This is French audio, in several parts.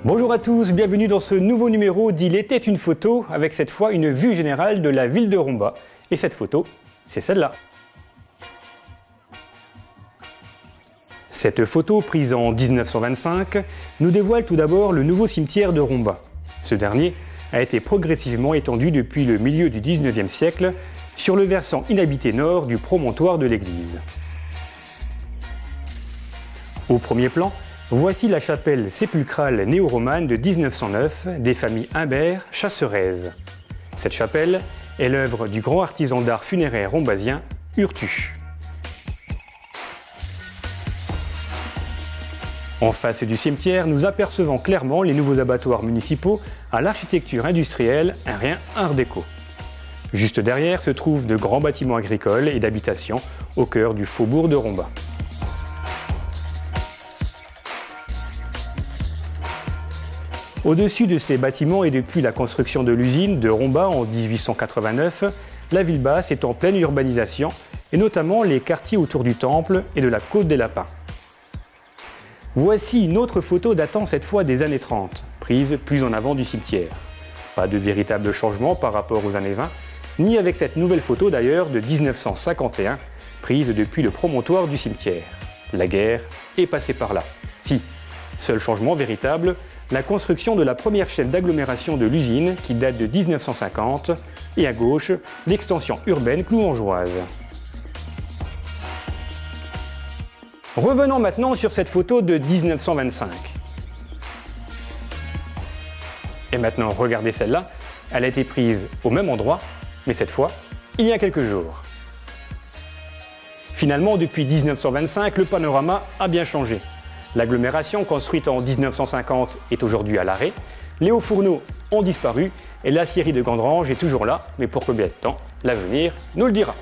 Bonjour à tous, bienvenue dans ce nouveau numéro d'Il était une photo, avec cette fois une vue générale de la ville de Romba. Et cette photo, c'est celle-là. Cette photo, prise en 1925, nous dévoile tout d'abord le nouveau cimetière de Romba. Ce dernier a été progressivement étendu depuis le milieu du 19e siècle sur le versant inhabité nord du promontoire de l'église. Au premier plan, voici la chapelle sépulcrale néo-romane de 1909 des familles Humbert Chasserez. Cette chapelle est l'œuvre du grand artisan d'art funéraire rombasien Urtu. En face du cimetière, nous apercevons clairement les nouveaux abattoirs municipaux à l'architecture industrielle, un rien art déco. Juste derrière se trouvent de grands bâtiments agricoles et d'habitation au cœur du faubourg de Romba. Au-dessus de ces bâtiments et depuis la construction de l'usine de Romba en 1889, la ville basse est en pleine urbanisation et notamment les quartiers autour du temple et de la côte des Lapins. Voici une autre photo datant cette fois des années 30, prise plus en avant du cimetière. Pas de véritable changement par rapport aux années 20, ni avec cette nouvelle photo d'ailleurs de 1951, prise depuis le promontoire du cimetière. La guerre est passée par là. Si, seul changement véritable, la construction de la première chaîne d'agglomération de l'usine qui date de 1950, et à gauche, l'extension urbaine clouangeoise. Revenons maintenant sur cette photo de 1925. Et maintenant, regardez celle-là, elle a été prise au même endroit, mais cette fois, il y a quelques jours. Finalement, depuis 1925, le panorama a bien changé. L'agglomération construite en 1950 est aujourd'hui à l'arrêt, les hauts fourneaux ont disparu et la scierie de Gandrange est toujours là, mais pour combien de temps? L'avenir nous le dira.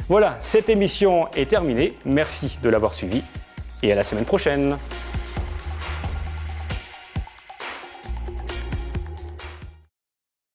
Voilà, cette émission est terminée, merci de l'avoir suivie et à la semaine prochaine.